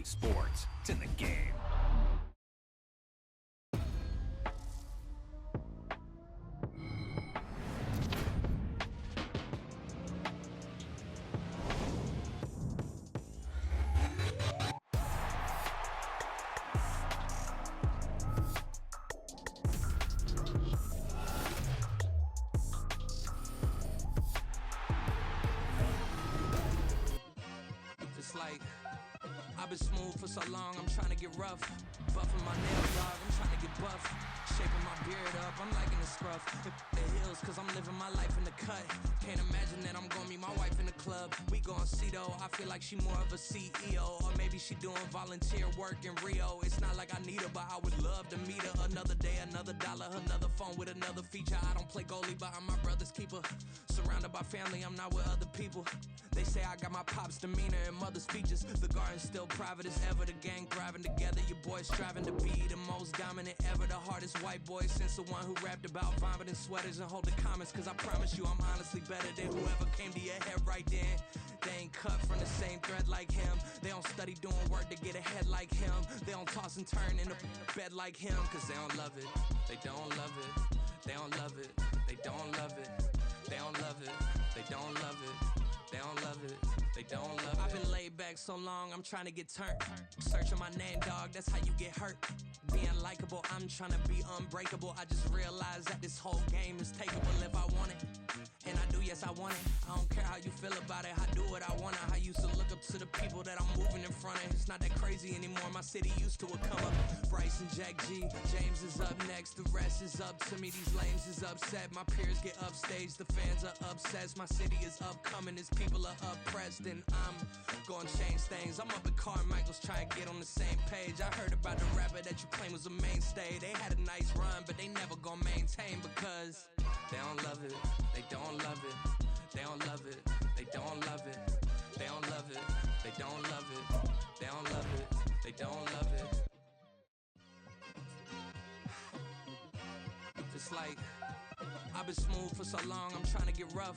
talking sports. It's in the game. Like, I've been smooth for so long, I'm trying to get rough. Buffing my nails, dog, I'm trying to get buff. Shaping my beard up, I'm liking the scruff. The hills, cause I'm living my life in the cut. Can't imagine that I'm gonna meet my wife in the club. We gon' see though, I feel like she more of a CEO. Or maybe she doing volunteer work in Rio. It's not like I need her, but I would love to meet her. Another day, another dollar, another phone with another feature. I don't play goalie, but I'm my brother's keeper. Surrounded by family, I'm not with other people. They say I got my pop's demeanor and mother's features. The garden's still private as ever. The gang thriving together. Your boys striving to be the most dominant ever. The hardest white boy since the one who rapped about vomiting sweaters and holding comments. Cause I promise you I'm honestly better than whoever came to your head right then. They ain't cut from the same thread like him. They don't study doing work to get ahead like him. They don't toss and turn in the bed like him. Cause they don't love it. They don't love it. They don't love it. They don't love it. They don't love it. They don't love it. They don't love it, they don't love it. I've been laid back so long, I'm trying to get turned. Searching my name, dog, that's how you get hurt. Being likable, I'm trying to be unbreakable. I just realized that this whole game is takeable if I want it. And I do, yes, I want it. I don't care how you feel about it, I do what I want. I used to look up to the people that I'm moving in front of. It's not that crazy anymore, my city used to a come up. Bryce and Jack G, James is up next. The rest is up to me, these lames is upset. My peers get upstaged, the fans are obsessed. My city is upcoming, its people are oppressed. And I'm gonna change things. I'm up at Carmichael's trying to get on the same page. I heard about the rapper that you claim was a mainstay. They had a nice run, but they never gonna maintain because they don't love it, they don't love it, they don't love it, they don't love it, they don't love it, they don't love it, they don't love it, they don't love it. Just like, I've been smooth for so long, I'm trying to get rough.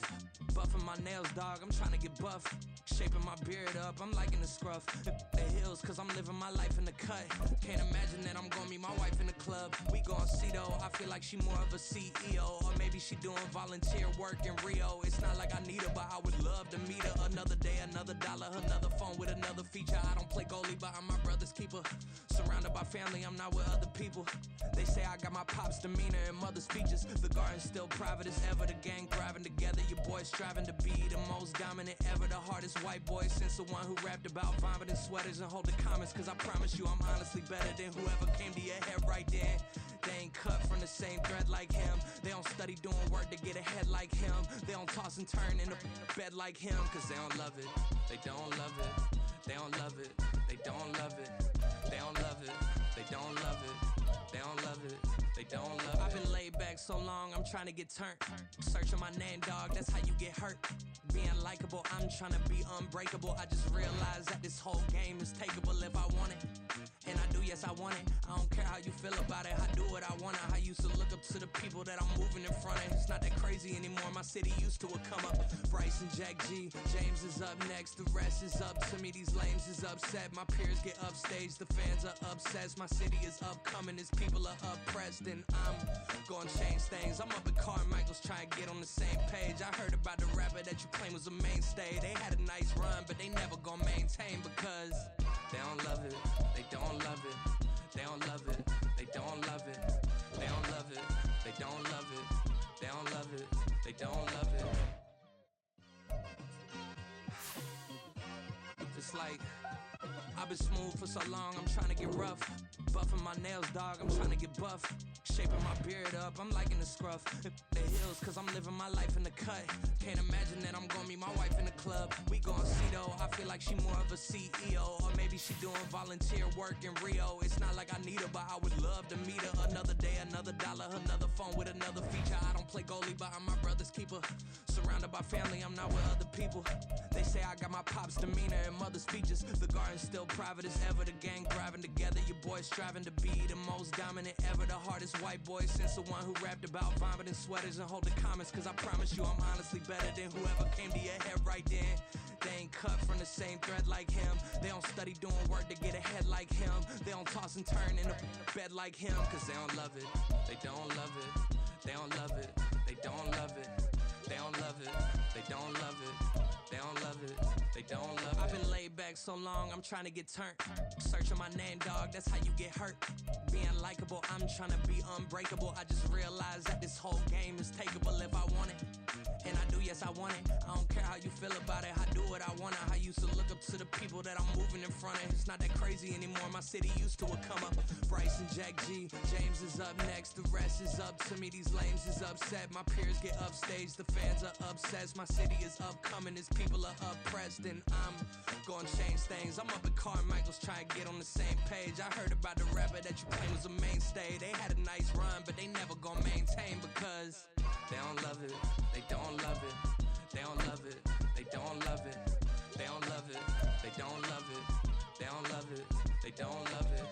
Buffing my nails, dog, I'm trying to get buff. Shaping my beard up, I'm liking the scruff. The hills, cause I'm living my life in the cut. Can't imagine that I'm gonna meet my wife in the club. We gon' see though, I feel like she more of a CEO. Or maybe she doing volunteer work in Rio. It's not like I need her, but I would love to meet her. Another day, another dollar, another phone with another feature. I don't play goalie, but I'm my brother's keeper. Surrounded by family, I'm not with other people. They say I got my pop's demeanor and mother's features. The garden's still private as ever. The gang thriving together. Your boys striving to be the most dominant ever. The hardest white boy since the one who rapped about vomiting sweaters and holding comments. Cause I promise you I'm honestly better than whoever came to your head right then. They ain't cut from the same thread like him. They don't study doing work to get ahead like him. They don't toss and turn in the bed like him. Cause they don't love it. They don't love it. They don't love it. They don't love it. They don't love it. They don't love it. They don't love it. They don't love it. I've been laid back so long, I'm trying to get turned. Searching my name, dog, that's how you get hurt. Being likable, I'm trying to be unbreakable. I just realized that this whole game is takeable if I want it. And I do, yes, I want it. I don't care how you feel about it, I do what I want. I used to look up to the people that I'm moving in front of. It's not that crazy anymore, my city used to a come up. Bryce and Jack G, James is up next. The rest is up to me, these lames is upset. My peers get upstaged, the fans are obsessed. My city is upcoming, its people are oppressed. And I'm gonna change things. I'm up at Carmichael's trying to get on the same page. I heard about the rapper that you claim was a mainstay. They had a nice run, but they never gonna maintain because they don't love it, they don't love it, they don't love it, they don't love it, they don't love it, they don't love it, they don't love it, they don't love it. Just like, I've been smooth for so long, I'm trying to get rough. Buffing my nails, dog, I'm trying to get buff. Shaping my beard up, I'm liking the scruff. The hills, cause I'm living my life in the cut. Can't imagine that I'm gonna meet my wife in the club. We gon' see though, I feel like she more of a CEO. Or maybe she doing volunteer work in Rio. It's not like I need her, but I would love to meet her. Another day, another dollar, another phone with another feature. I don't play goalie, but I'm my brother's keeper. Surrounded by family, I'm not with other people. They say I got my pop's demeanor and mother's features. The garden's still private as ever. The gang thriving together. Your boys striving to be the most dominant ever. The hardest white boy since the one who rapped about vomiting sweaters and holding comments. Cause I promise you I'm honestly better than whoever came to your head right then. They ain't cut from the same thread like him. They don't study doing work to get ahead like him. They don't toss and turn in a bed like him. Cause they don't love it, they don't love it. They don't love it, they don't love it. They don't love it, they don't love it. They don't love it, they don't love it. I've been laid back so long, I'm trying to get turned. Searching my name, dog, that's how you get hurt. Being likable, I'm trying to be unbreakable. I just realized that this whole game is takeable if I want it. And I do, yes, I want it. I don't care how you feel about it, I do what I want it. I used to look up to the people that I'm moving in front of. It's not that crazy anymore, my city used to a come up. Bryce and Jack G, James is up next. The rest is up to me, these lames is upset. My peers get upstaged, the fans are obsessed. My city is upcoming, its people are oppressed. And I'm gonna change things. I'm up at Carmichael's trying to get on the same page. I heard about the rapper that you claim was a mainstay. They had a nice run, but they never gonna maintain because they don't love it, they don't love it. They don't love it, they don't love it. They don't love it, they don't love it. They don't love it, they don't love it.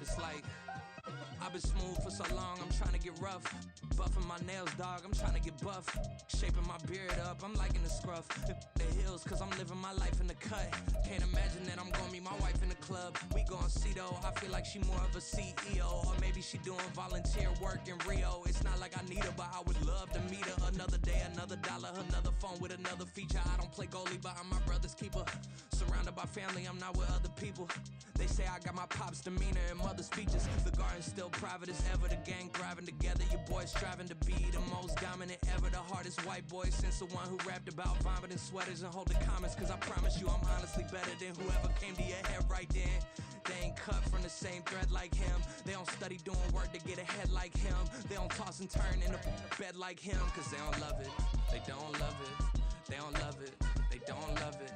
It's like I've been smooth for so long, I'm trying to get rough. Buffing my nails, dog, I'm trying to get buff. Shaping my beard up, I'm liking the scruff. The hills, cause I'm living my life in the cut. Can't imagine that I'm gonna meet my wife in the club. We gon' see though, I feel like she more of a CEO. Or maybe she doing volunteer work in Rio. It's not like I need her, but I would love to meet her. Another day, another dollar, another phone with another feature. I don't play goalie, but I'm my brother's keeper. Surrounded by family, I'm not with other people. They say I got my pop's demeanor and mother's features. The garden's still private as ever, the gang thriving together. Your boys striving to be the most dominant ever. The hardest white boy since the one who rapped about vomiting sweaters and holding comments. Cause I promise you I'm honestly better than whoever came to your head right then. They ain't cut from the same thread like him. They don't study doing work to get ahead like him. They don't toss and turn in a bed like him. Cause they don't love it, they don't love it. They don't love it, they don't love it.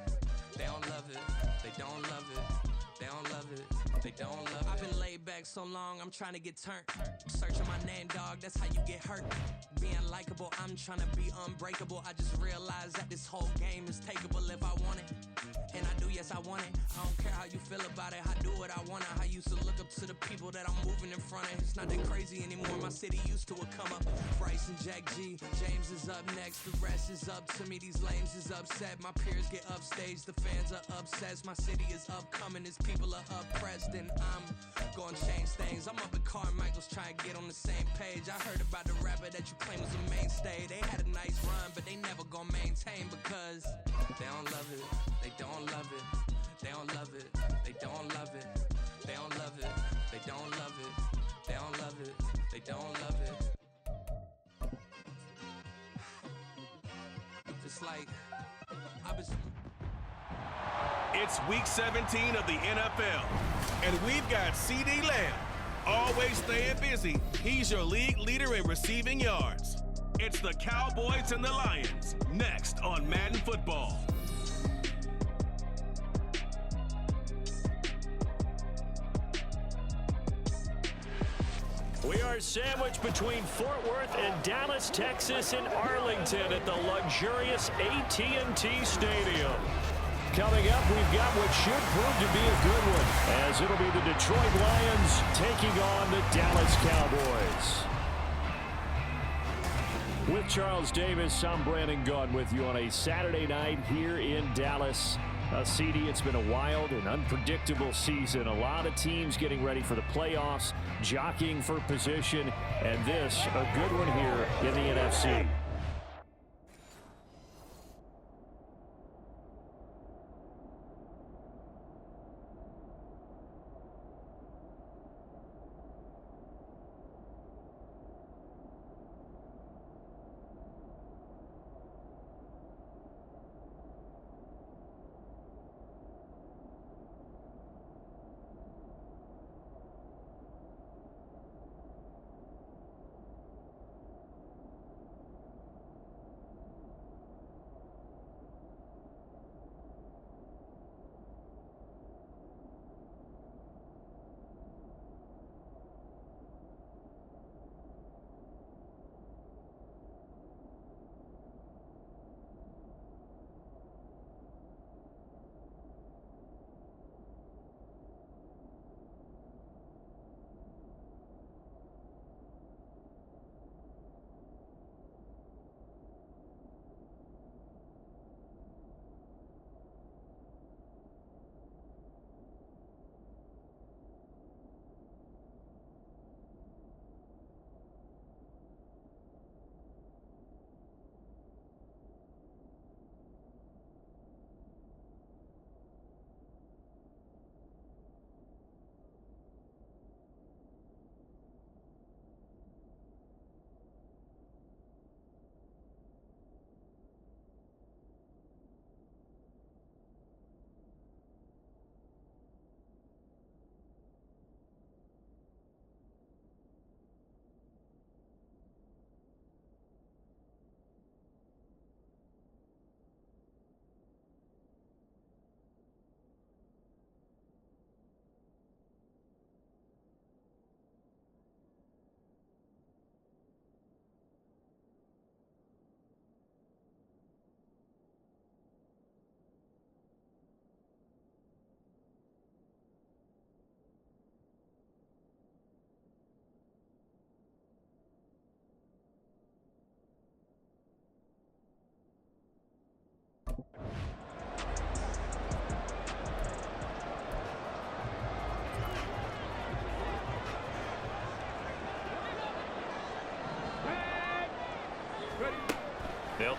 They don't love it, they don't love it. They don't love it, they don't love it. I've been laid back so long, I'm trying to get turned. Searching my name, dog, that's how you get hurt. Being likable, I'm trying to be unbreakable. I just realized that this whole game is takeable if I want it. And I do, yes, I want it. I don't care how you feel about it, I do what I want it. I used to look up to the people that I'm moving in front of. It's not that crazy anymore, my city used to a come up. Bryce and Jack G, James is up next. The rest is up to me, these lames is upset. My peers get upstaged, the fans are obsessed. My city is upcoming, its people are oppressed. And I'm gonna change things. I'm up at Carmichael's trying to get on the same page. I heard about the rapper that you claim was a mainstay. They had a nice run, but they never gonna maintain because they don't love it, they don't love it. They don't love it, they don't love it. They don't love it, they don't love it. They don't love it, they don't love it. Just like I've been. It's week 17 of the NFL, and we've got CeeDee Lamb. Always staying busy, he's your league leader in receiving yards. It's the Cowboys and the Lions, next on Madden Football. We are sandwiched between Fort Worth and Dallas, Texas, and Arlington at the luxurious AT&T Stadium. Coming up, we've got what should prove to be a good one, as it'll be the Detroit Lions taking on the Dallas Cowboys. With Charles Davis, I'm Brandon Gunn with you on a Saturday night here in Dallas. CeeDee, it's been a wild and unpredictable season. A lot of teams getting ready for the playoffs, jockeying for position, and this, a good one here in the NFC.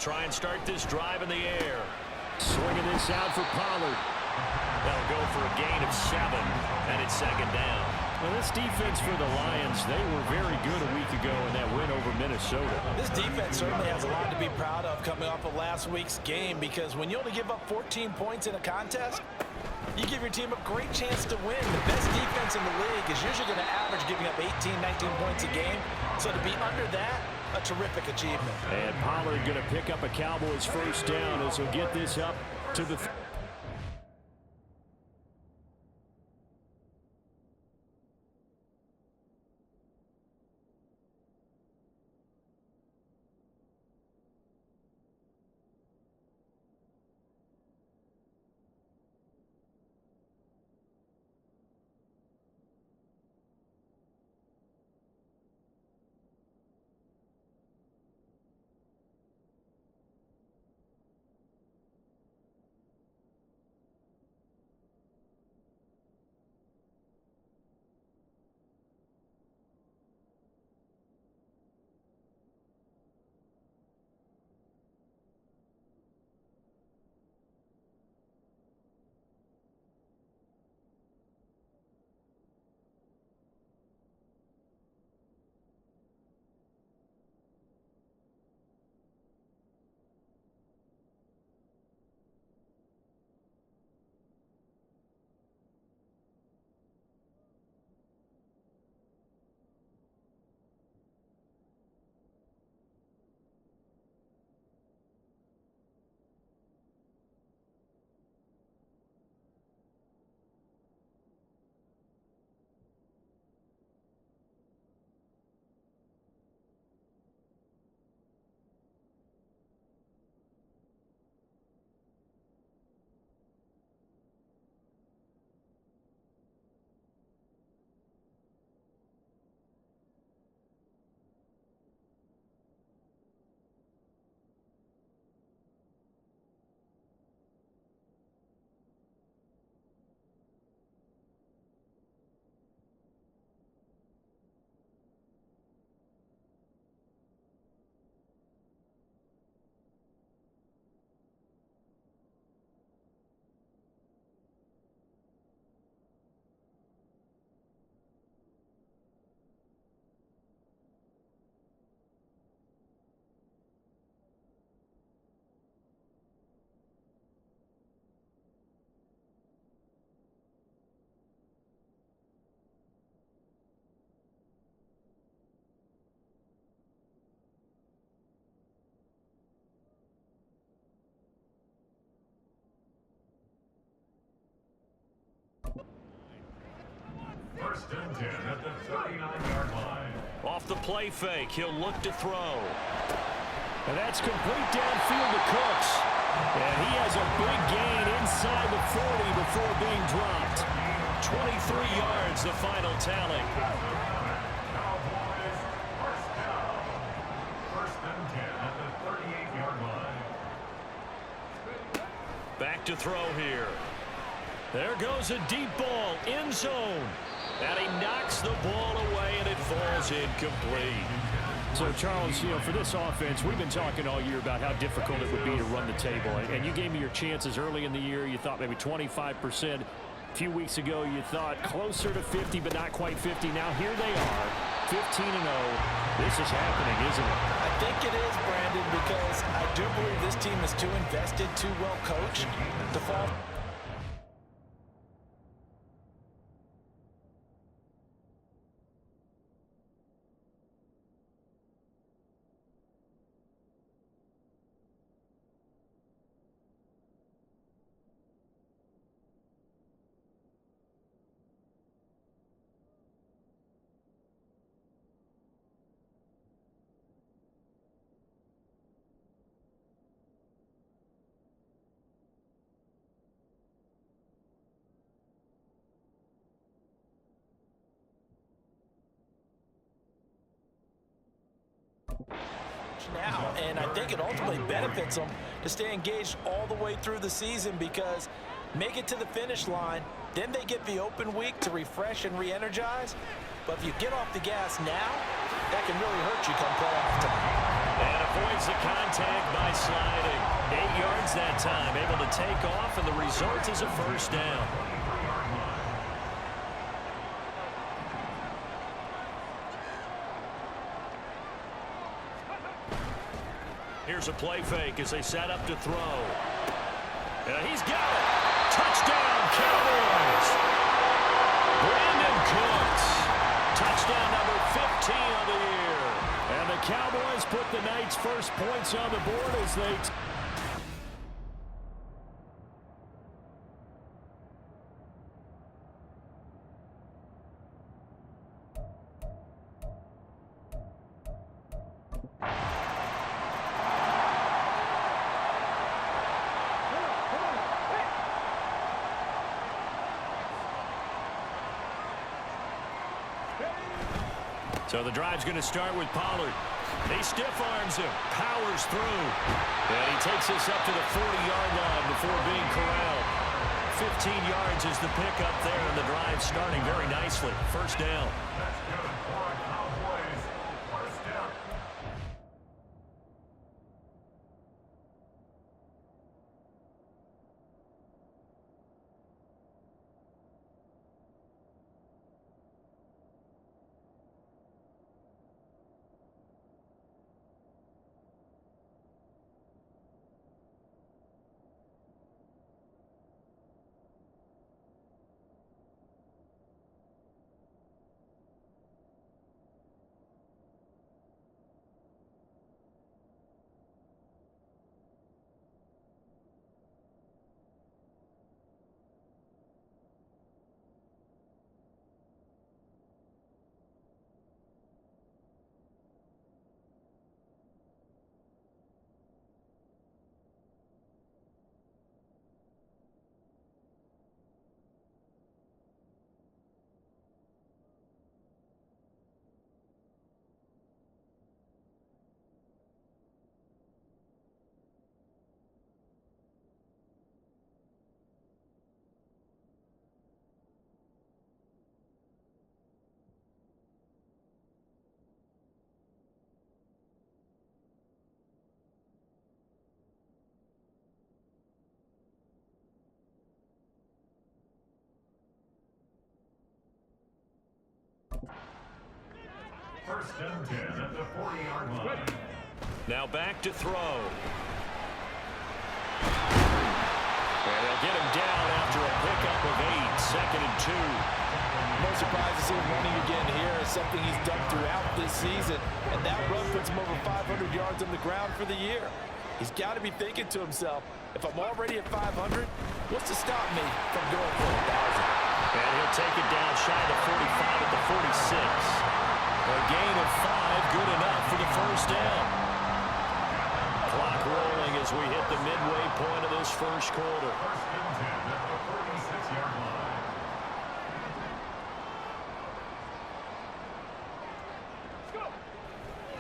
try and start this drive in the air. Swinging this out for Pollard. They'll go for a gain of 7, and it's second down. Well, this defense for the Lions, they were very good a week ago in that win over Minnesota. This defense certainly has a lot to be proud of coming off of last week's game, because when you only give up 14 points in a contest, you give your team a great chance to win. The best defense in the league is usually going to average giving up 18, 19 points a game. So to be under that, a terrific achievement. And Pollard going to pick up a Cowboys first down as he'll get this up to the... First and 10 at the 39-yard line. Off the play fake, he'll look to throw. And that's complete downfield to Cooks. And he has a big gain inside the 40 before being dropped. 23 yards, the final tally. Cowboys first down. First and 10 at the 38-yard line. Back to throw here. There goes a deep ball, end zone. And he knocks the ball away, and it falls incomplete. So, Charles, for this offense, we've been talking all year about how difficult it would be to run the table. And you gave me your chances early in the year. You thought maybe 25%. A few weeks ago, you thought closer to 50, but not quite 50. Now, here they are, 15-0. This is happening, isn't it? I think it is, Brandon, because I do believe this team is too invested, too well coached to fall. Now, and I think it ultimately benefits them to stay engaged all the way through the season, because make it to the finish line, then they get the open week to refresh and re-energize. But if you get off the gas now, that can really hurt you come playoff time. And avoids the contact by sliding. 8 yards that time, able to take off, and the result is a first down. Here's a play fake as they set up to throw. And he's got it. Touchdown, Cowboys. Brandon Cooks. Touchdown number 15 of the year. And the Cowboys put the night's first points on the board as they... So the drive's going to start with Pollard. He stiff arms him, powers through. And he takes us up to the 40-yard line before being corralled. 15 yards is the pickup there, and the drive starting very nicely. First down. That's good for Cowboys. First down. First and 10 at the 40-yard line. Now back to throw. And they'll get him down after a pickup of 8. Second and 2. No surprise to see him running again here. Is something he's done throughout this season. And that run puts him over 500 yards on the ground for the year. He's got to be thinking to himself, if I'm already at 500, what's to stop me from going for 1,000? And he'll take it down shy of the 45 at the 46. A gain of 5, good enough for the first down. Clock rolling as we hit the midway point of this first quarter. First and 10 at the 46-yard line.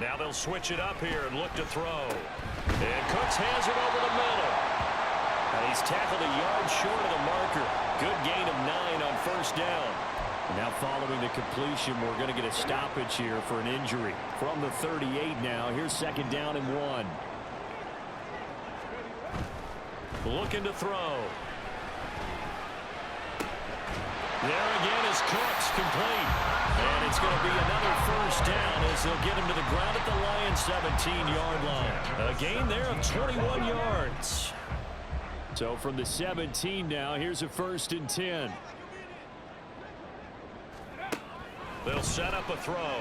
Now they'll switch it up here and look to throw. And Cooks has it over the middle. And he's tackled a yard short of the marker. Good gain of 9 on first down. Now following the completion, we're going to get a stoppage here for an injury. From the 38 now, here's second down and 1. Looking to throw. There again is Cooks, complete. And it's going to be another first down as they'll get him to the ground at the Lions' 17-yard line. A gain there of 21 yards. So from the 17 now, here's a first and 10. They'll set up a throw.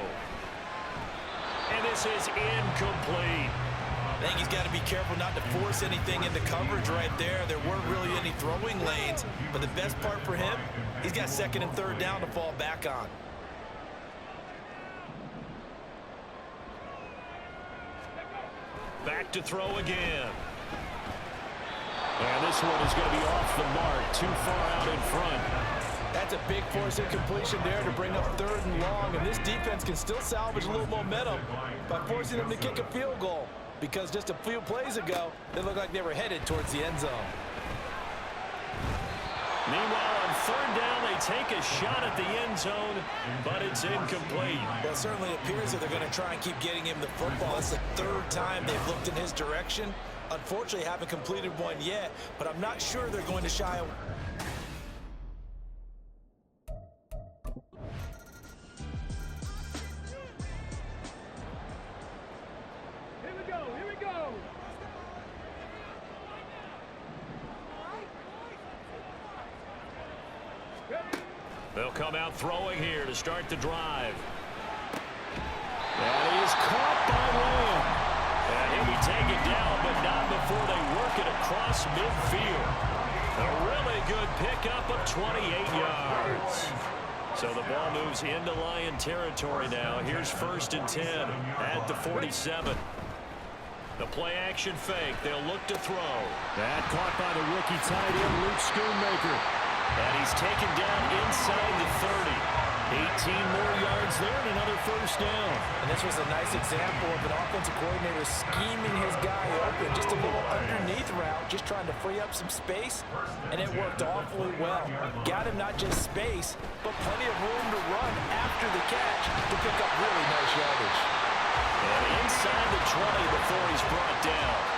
And this is incomplete. I think he's got to be careful not to force anything into coverage right there. There weren't really any throwing lanes. But the best part for him, he's got second and third down to fall back on. Back to throw again. And this one is going to be off the mark, too far out in front. That's a big force incompletion there to bring up third and long, and this defense can still salvage a little momentum by forcing them to kick a field goal, because just a few plays ago, they looked like they were headed towards the end zone. Meanwhile, on third down, they take a shot at the end zone, but it's incomplete. Well, it certainly appears that they're going to try and keep getting him the football. It's the third time they've looked in his direction. Unfortunately, haven't completed one yet, but I'm not sure they're going to shy away. They'll come out throwing here to start the drive. And he is caught by Lamb. And he'll be taken down, but not before they work it across midfield. A really good pickup of 28 yards. So the ball moves into Lion territory now. Here's 1st and 10 at the 47. The play-action fake. They'll look to throw. That caught by the rookie tight end, Luke Schoonmaker. And he's taken down inside the 30. 18 more yards there and another 1st down. And this was a nice example of an offensive coordinator scheming his guy open. Just a little underneath route, just trying to free up some space. And it worked awfully well. Got him not just space, but plenty of room to run after the catch to pick up really nice yardage. And inside the 20 before he's brought down.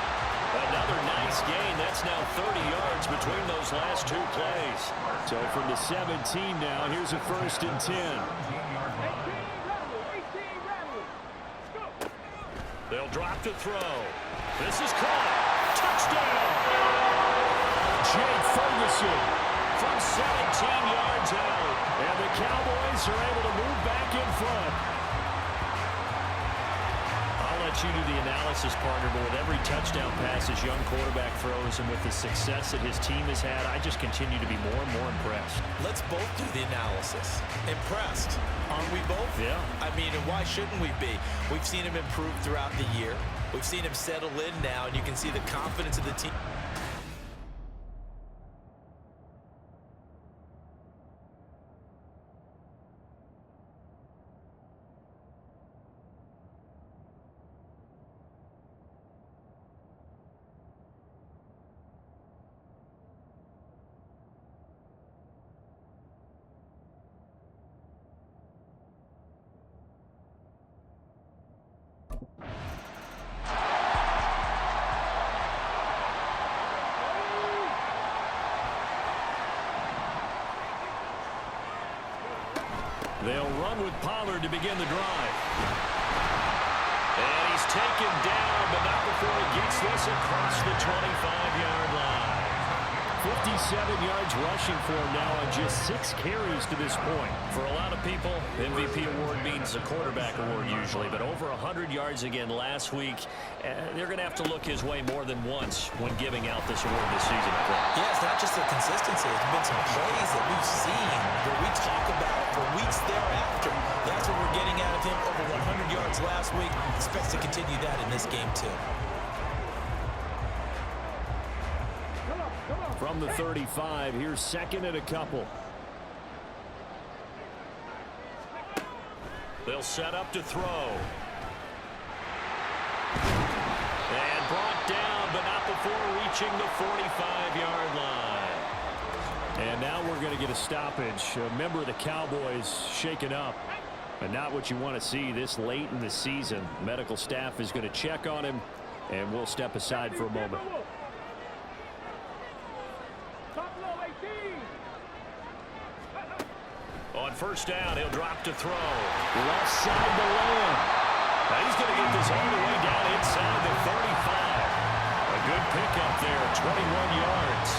Another nice gain. That's now 30 yards between those last 2 plays. So from the 17 now, here's a 1st and 10. They'll drop to throw. This is caught. Touchdown! Jake Ferguson From 17 yards out. And the Cowboys are able to move back in front. I'll let you do the analysis, partner, but with every touchdown pass his young quarterback throws and with the success that his team has had, I just continue to be more and more impressed. Let's both do the analysis. Impressed. Aren't we both? Yeah. I mean, and why shouldn't we be? We've seen him improve throughout the year. We've seen him settle in now, and you can see the confidence of the team. They'll run with Pollard to begin the drive. And he's taken down, but not before he gets this across the 25-yard line. 57 yards rushing for him now on just 6 carries to this point. For a lot of people, MVP award means a quarterback award usually, but over 100 yards again last week. They're going to have to look his way more than once when giving out this award this season. Yeah, it's not just the consistency. There's been some plays that we've seen that we talk about for weeks thereafter. That's what we're getting out of him. Over 100 yards last week. Expects to continue that in this game, too. From the 35, here's 2nd and a couple. They'll set up to throw. And brought down, but not before reaching the 45-yard line. And now we're going to get a stoppage. A member of the Cowboys shaken up. And not what you want to see this late in the season. Medical staff is going to check on him, and we'll step aside for a moment. On 1st down, he'll drop to throw. Left side to Lamb. Now he's going to get this all the way down inside the 35. A good pickup there, 21 yards.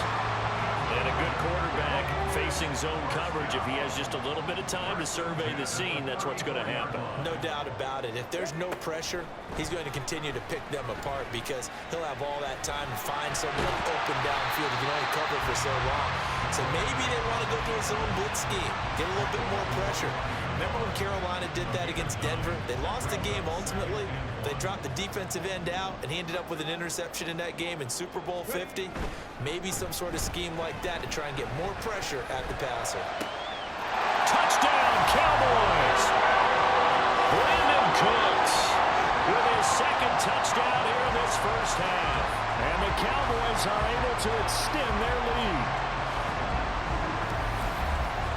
And a good quarterback facing zone coverage. If he has just a little bit of time to survey the scene, that's what's going to happen. No doubt about it. If there's no pressure, he's going to continue to pick them apart because he'll have all that time to find someone open downfield. He can only cover for so long. So maybe they want to go to a zone blitz scheme, get a little bit more pressure. Remember when Carolina did that against Denver? They lost the game ultimately. They dropped the defensive end out, and he ended up with an interception in that game in Super Bowl 50. Maybe some sort of scheme like that to try and get more pressure at the passer. Touchdown, Cowboys! Brandon Cooks with his 2nd touchdown here in this 1st half. And the Cowboys are able to extend their lead.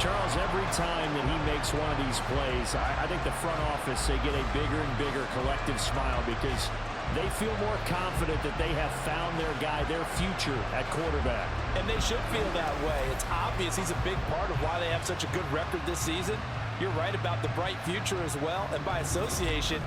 Charles, every time that he makes one of these plays, I think the front office, they get a bigger and bigger collective smile because they feel more confident that they have found their guy, their future at quarterback. And they should feel that way. It's obvious he's a big part of why they have such a good record this season. You're right about the bright future as well, and by association,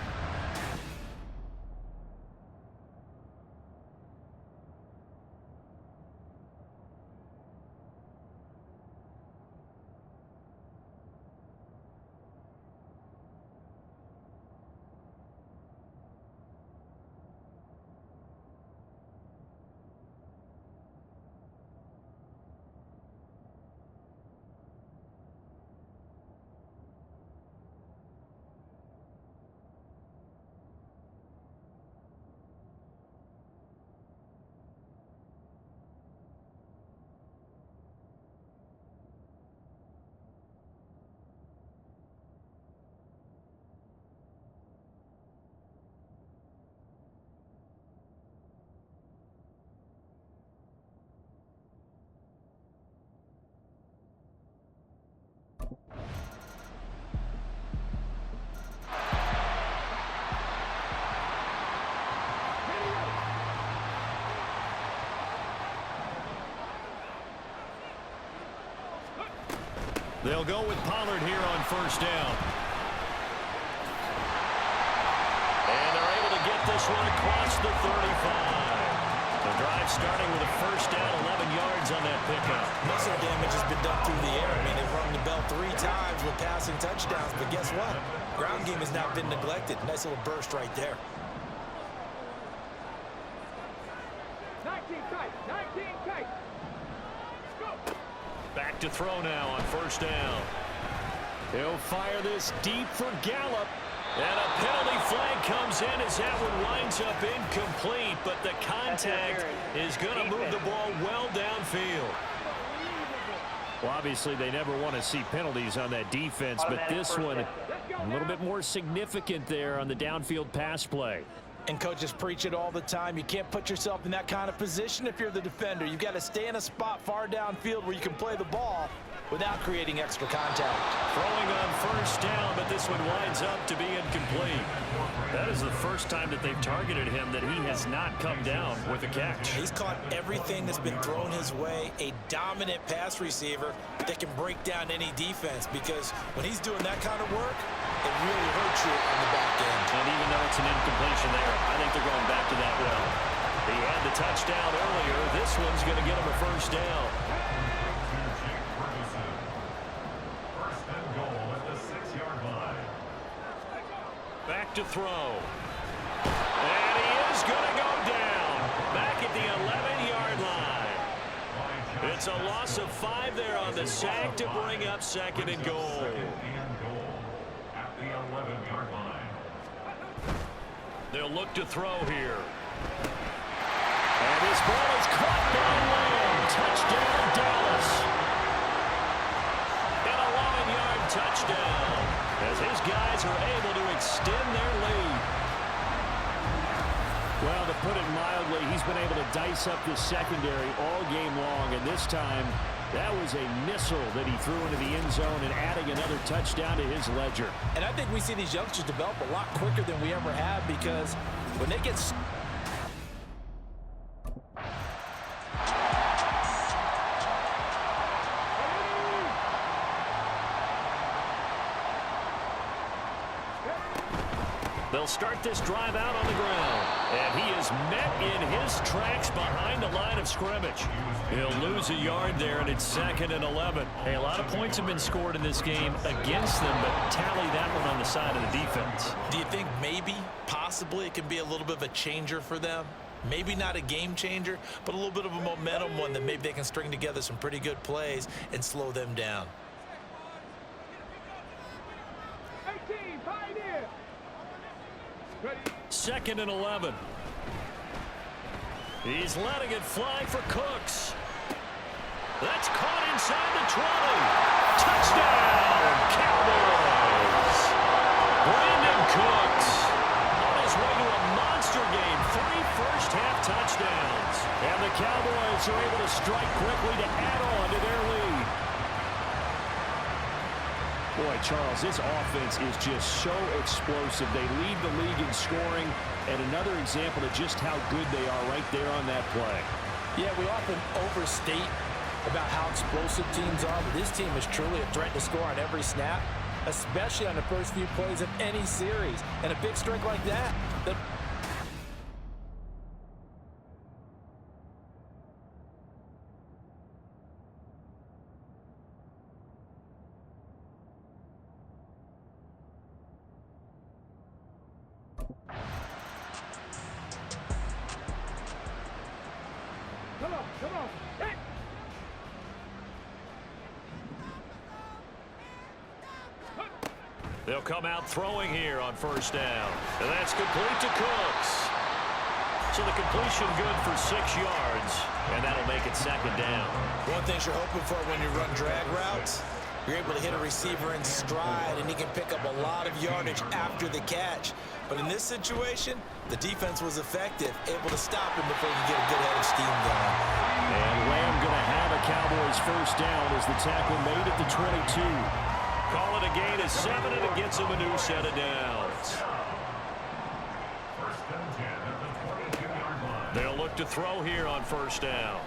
they'll go with Pollard here on first down. And they're able to get this one across the 35. The drive starting with a first down, 11 yards on that pickup. most of the damage has been done through the air. I mean, they've rung the bell 3 times with passing touchdowns, but guess what? Ground game has not been neglected. Nice little burst right there. 19 tight, 19 tight. Back to throw now on first down. He'll fire this deep for Gallup. And a penalty flag comes in as that one winds up incomplete, but the contact is going to move the ball well downfield. Well, obviously, they never want to see penalties on that defense, but this one a little bit more significant there on the downfield pass play. And coaches preach it all the time. You can't put yourself in that kind of position if you're the defender. You've got to stay in a spot far downfield where you can play the ball without creating extra contact. Throwing on first down, but this one winds up to be incomplete. That is the first time that they've targeted him that he has not come down with a catch. He's caught everything that's been thrown his way. A dominant pass receiver that can break down any defense, because when he's doing that kind of work, it really hurts you on the back end. And even though it's an incompletion there, I think they're going back to that well. He had the touchdown earlier. This one's going to get him a first down. First and goal at the 6-yard line. Back to throw. And he is going to go down. Back at the 11-yard line. It's a loss of 5 there on the sack to bring up second and goal. Second and goal at the 11-yard line. They'll look to throw here. And his ball is caught by Lamb. Touchdown, Dallas. An 11-yard touchdown as his guys are able to extend their lead. Well, to put it mildly, he's been able to dice up this secondary all game long, and this time that was a missile that he threw into the end zone and adding another touchdown to his ledger. And I think we see these youngsters develop a lot quicker than we ever have, because when they get They'll start this drive out on the ground. And he is met in his tracks behind the line of scrimmage. He'll lose a yard there, and it's second and 11. Hey, a lot of points have been scored in this game against them, but tally that one on the side of the defense. Do you think maybe, possibly, it can be a little bit of a changer for them? Maybe not a game changer, but a little bit of a momentum one that maybe they can string together some pretty good plays and slow them down. 18, pioneer. Second and 11. He's letting it fly for Cooks. That's caught inside the 20. Touchdown, Cowboys. Brandon Cooks on his way to a monster game. 3 first-half touchdowns. And the Cowboys are able to strike quickly to add on to their lead. Boy, Charles, this offense is just so explosive. They lead the league in scoring, and another example of just how good they are right there on that play. Yeah, we often overstate about how explosive teams are, but this team is truly a threat to score on every snap, especially on the first few plays of any series. And a big strike like that, They'll come out throwing here on first down. And that's complete to Cooks. So the completion good for 6 yards, and that'll make it second down. one thing you're hoping for when you run drag routes, you're able to hit a receiver in stride, and he can pick up a lot of yardage after the catch. But in this situation, the defense was effective, able to stop him before he could get a good head of steam going. And Lamb going to have a Cowboys first down as the tackle made at the 22. Call it a gain of 7, and it gets him a new set of downs. First and 10 at the 22-yard line. They'll look to throw here on first down.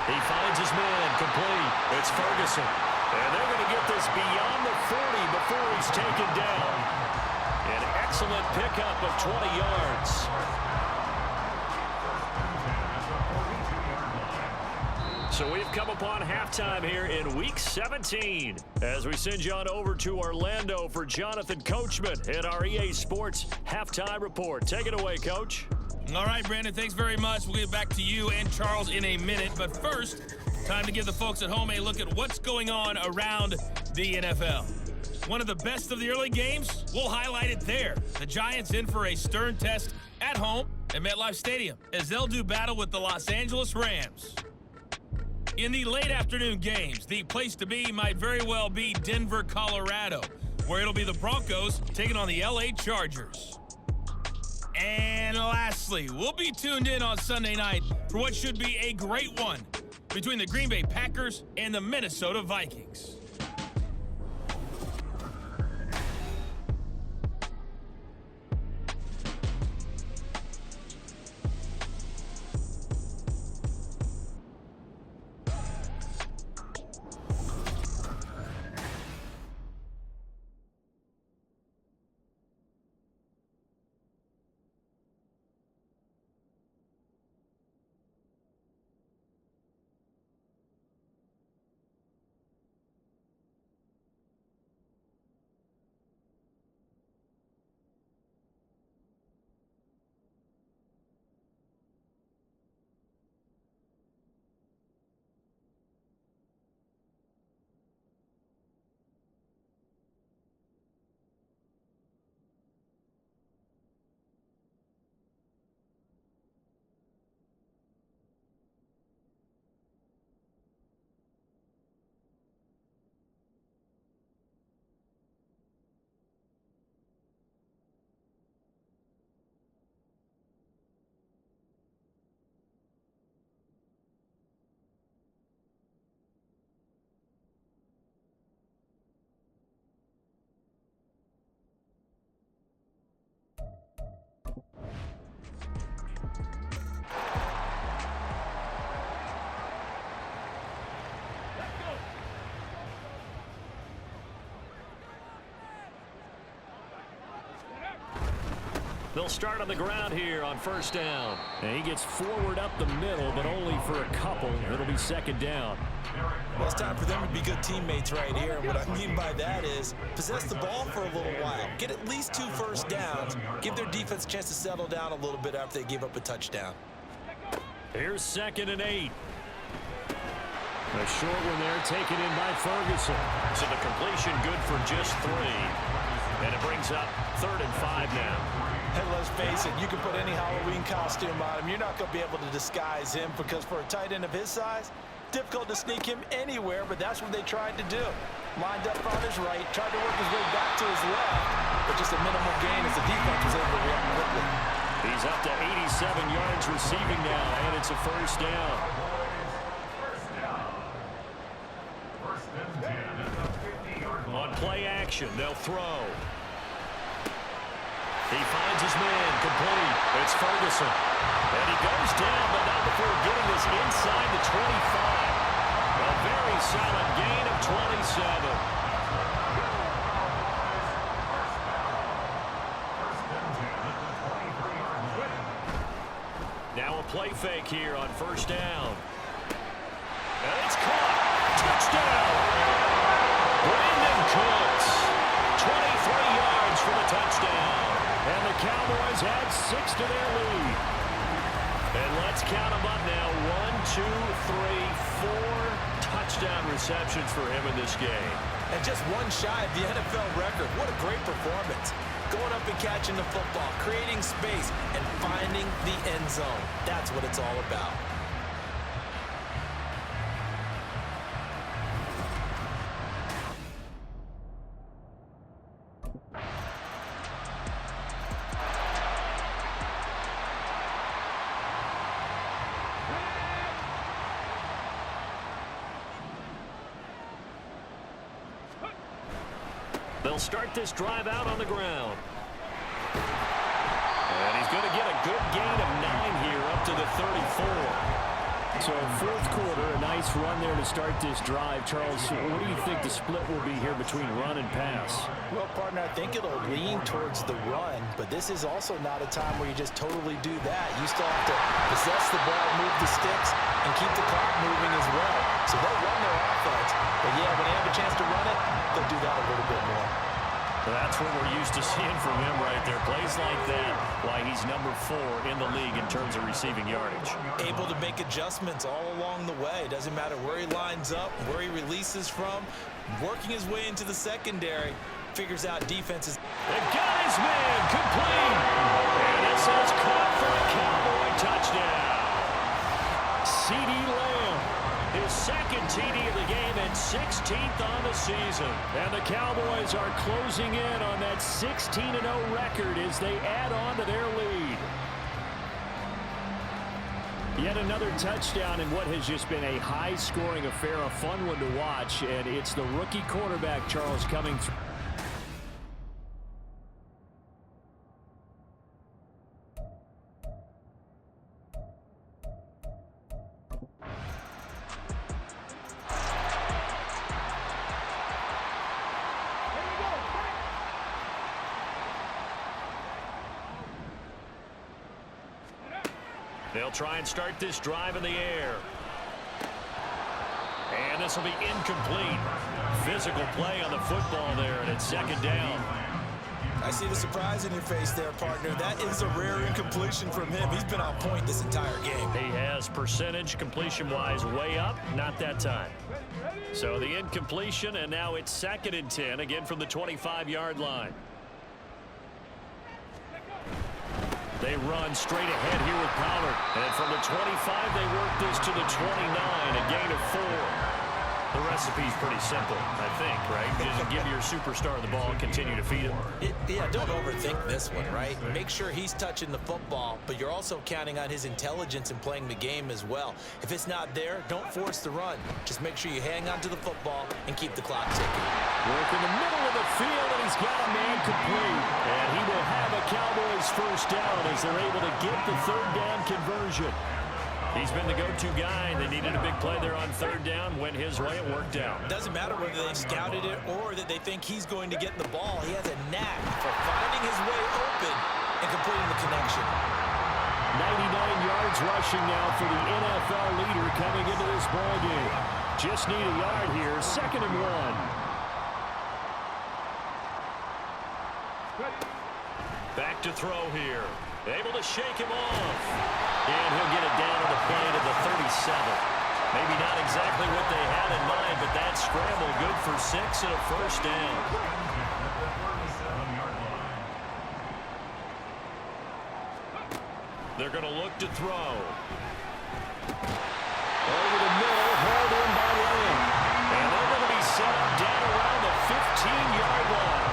He finds his man complete. It's Ferguson. And they're going to get this beyond the 40 before he's taken down. An excellent pickup of 20 yards. So we've come upon halftime here in Week 17 as we send you on over to Orlando for Jonathan Coachman at our EA Sports Halftime Report. Take it away, Coach. All right, Brandon, thanks very much. We'll get back to you and Charles in a minute. But first, time to give the folks at home a look at what's going on around the NFL. One of the best of the early games, we'll highlight it there. The Giants in for a stern test at home at MetLife Stadium as they'll do battle with the Los Angeles Rams. In the late afternoon games, the place to be might very well be Denver, Colorado, where it'll be the Broncos taking on the LA Chargers. And lastly, we'll be tuned in on Sunday night for what should be a great one between the Green Bay Packers and the Minnesota Vikings. They'll start on the ground here on first down. And he gets forward up the middle, but only for a couple. It'll be second down. Well, it's time for them to be good teammates right here. And what I mean by that is possess the ball for a little while. Get at least 2 first downs. Give their defense a chance to settle down a little bit after they give up a touchdown. Here's 2nd and 8. A short one there taken in by Ferguson. So the completion good for just 3. And it brings up 3rd and 5 now. Hey, let's face it, you can put any Halloween costume on him. You're not going to be able to disguise him because for a tight end of his size, difficult to sneak him anywhere, but that's what they tried to do. Lined up on his right, tried to work his way back to his left, but just a minimal gain as the defense was able to react quickly. He's up to 87 yards receiving now, and it's a first down. First and 10 at the 50. formation. They'll throw. He finds his man, complete. It's Ferguson. And he goes down, but not before getting this inside the 25. A very solid gain of 27. Now a play fake here on first down. And it's caught. Touchdown. Brandon Cooks. 23 yards for the touchdown. And the Cowboys add 6 to their lead. And let's count them up now. 1, 2, 3, 4 touchdown receptions for him in this game. And just one shy of the NFL record. What a great performance. Going up and catching the football, creating space, and finding the end zone. That's what it's all about. They'll start this drive out on the ground. And he's going to get a good gain of 9 here up to the 34. So fourth quarter, a nice run there to start this drive. Charles, what do you think the split will be here between run and pass? Well, partner, I think it'll lean towards the run, but this is also not a time where you just totally do that. You still have to possess the ball, move the sticks, and keep the clock moving as well. So they'll run their offense, but yeah, when they have a chance to run it, they'll do that a little bit more. That's what we're used to seeing from him right there. Plays like that, why he's number 4 in the league in terms of receiving yardage. Able to make adjustments all along the way. Doesn't matter where he lines up, where he releases from. Working his way into the secondary. Figures out defenses. And got his man complete. And it says caught for a Cowboy touchdown. C.D. Lamb. His second TD of the game and 16th on the season. And the Cowboys are closing in on that 16-0 record as they add on to their lead. Yet another touchdown in what has just been a high-scoring affair, a fun one to watch, and it's the rookie quarterback, Charles, coming through. They'll try and start this drive in the air. And this will be incomplete. Physical play on the football there, and it's second down. I see the surprise in your face there, partner. That is a rare incompletion from him. He's been on point this entire game. He has percentage completion-wise way up. Not that time. So the incompletion, and now it's 2nd and 10, again from the 25-yard line. They run straight ahead here with Pollard. And from the 25, they work this to the 29, a gain of 4. The recipe's pretty simple, I think, right? Just give your superstar the ball and continue to feed him. Yeah, don't overthink this one, right? Make sure he's touching the football, but you're also counting on his intelligence in playing the game as well. If it's not there, don't force the run. Just make sure you hang on to the football and keep the clock ticking. Work in the middle of the field, and he's got a man complete. And he will have a Cowboys first down as they're able to get the 3rd down conversion. He's been the go-to guy. They needed a big play there on 3rd down. Went his way. It worked out. Doesn't matter whether they scouted it or that they think he's going to get the ball. He has a knack for finding his way open and completing the connection. 99 yards rushing now for the NFL leader coming into this ballgame. Just need a yard here. 2nd and 1. Back to throw here. Able to shake him off. And he'll get it down to the play to the 37. Maybe not exactly what they had in mind, but that scramble good for 6 and a first down. They're going to look to throw. Over the middle, hauled in by Lamb. And they're going to be set up down around the 15-yard line.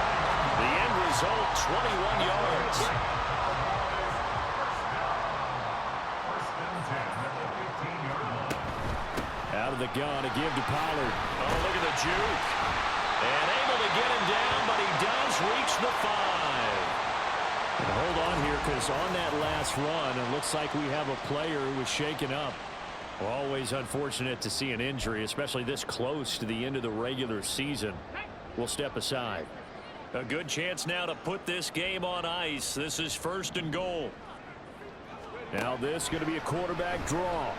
The end result, 21 yards. Out of the gun to give to Pollard. Oh, look at the juke. And able to get him down, but he does reach the 5. And hold on here, because on that last run, it looks like we have a player who was shaken up. Well, always unfortunate to see an injury, especially this close to the end of the regular season. We'll step aside. A good chance now to put this game on ice. This is 1st and goal. Now this is going to be a quarterback draw.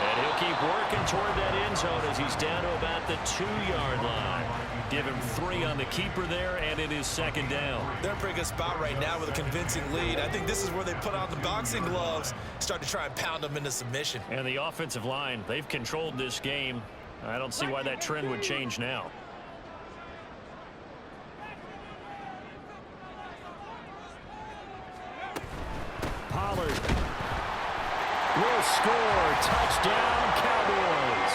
And he'll keep working toward that end zone as he's down to about the 2-yard line. Give him 3 on the keeper there, and it is 2nd down. They're in a pretty good spot right now with a convincing lead. I think this is where they put on the boxing gloves, start to try and pound them into submission. And the offensive line, they've controlled this game. I don't see why that trend would change now. Pollard will score. Touchdown, Cowboys.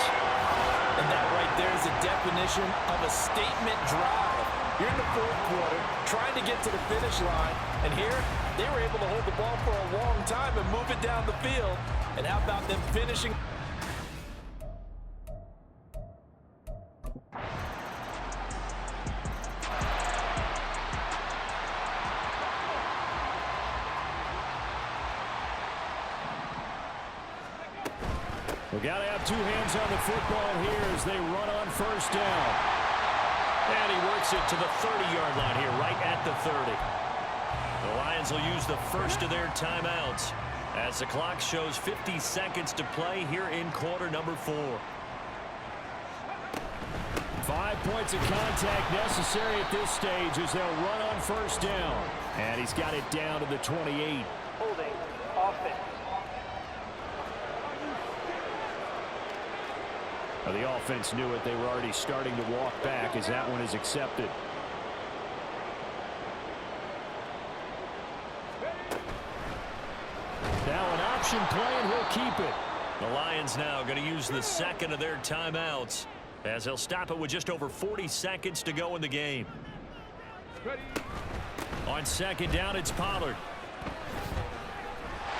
And that right there is a definition of a statement drive. You're in the 4th quarter, trying to get to the finish line, and here they were able to hold the ball for a long time and move it down the field. And how about them finishing? We got to have 2 hands on the football here as they run on 1st down. And he works it to the 30-yard line here, right at the 30. The Lions will use the first of their timeouts as the clock shows 50 seconds to play here in quarter number 4. 5 points of contact necessary at this stage as they'll run on 1st down. And he's got it down to the 28. Holding offense. The offense knew it. They were already starting to walk back as that one is accepted. Now an option play, and he'll keep it. The Lions now going to use the 2nd of their timeouts as they'll stop it with just over 40 seconds to go in the game. On 2nd down, it's Pollard.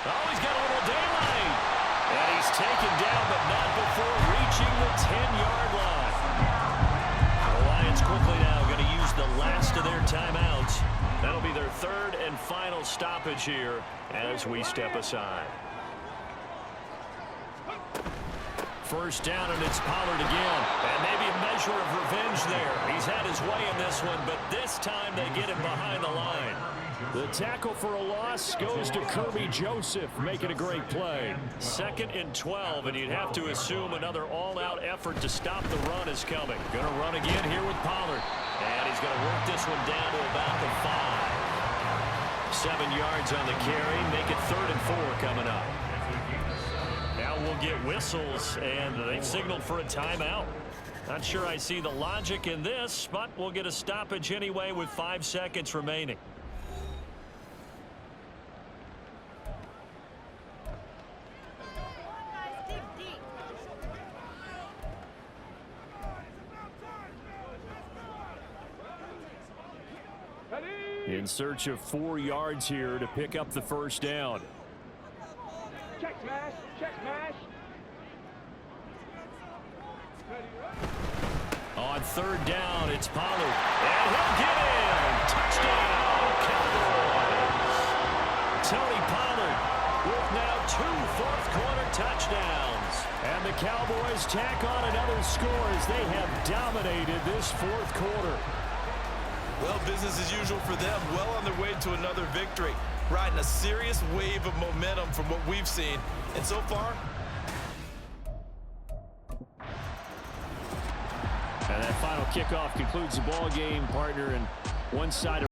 Oh, he's got a little daylight. And he's taken down, but not before reaching the 10-yard line. The Lions quickly now going to use the last of their timeouts. That'll be their 3rd and final stoppage here as we step aside. 1st down, and it's Pollard again. And maybe a measure of revenge there. He's had his way in this one, but this time they get him behind the line. The tackle for a loss goes to Kirby Joseph, making a great play. 2nd and 12, and you'd have to assume another all-out effort to stop the run is coming. Going to run again here with Pollard. And he's going to work this one down to about the 5. 7 yards on the carry, make it 3rd and 4 coming up. Now we'll get whistles, and they've signaled for a timeout. Not sure I see the logic in this, but we'll get a stoppage anyway with 5 seconds remaining. In search of 4 yards here to pick up the 1st down. Check smash. Check smash. On 3rd down, it's Pollard. And he'll get in. Touchdown, Cowboys. Tony Pollard with now 2 fourth-quarter touchdowns. And the Cowboys tack on another score as they have dominated this 4th quarter. Well, business as usual for them. Well on their way to another victory. Riding a serious wave of momentum from what we've seen. And so far, and that final kickoff concludes the ball game, partner, and one side of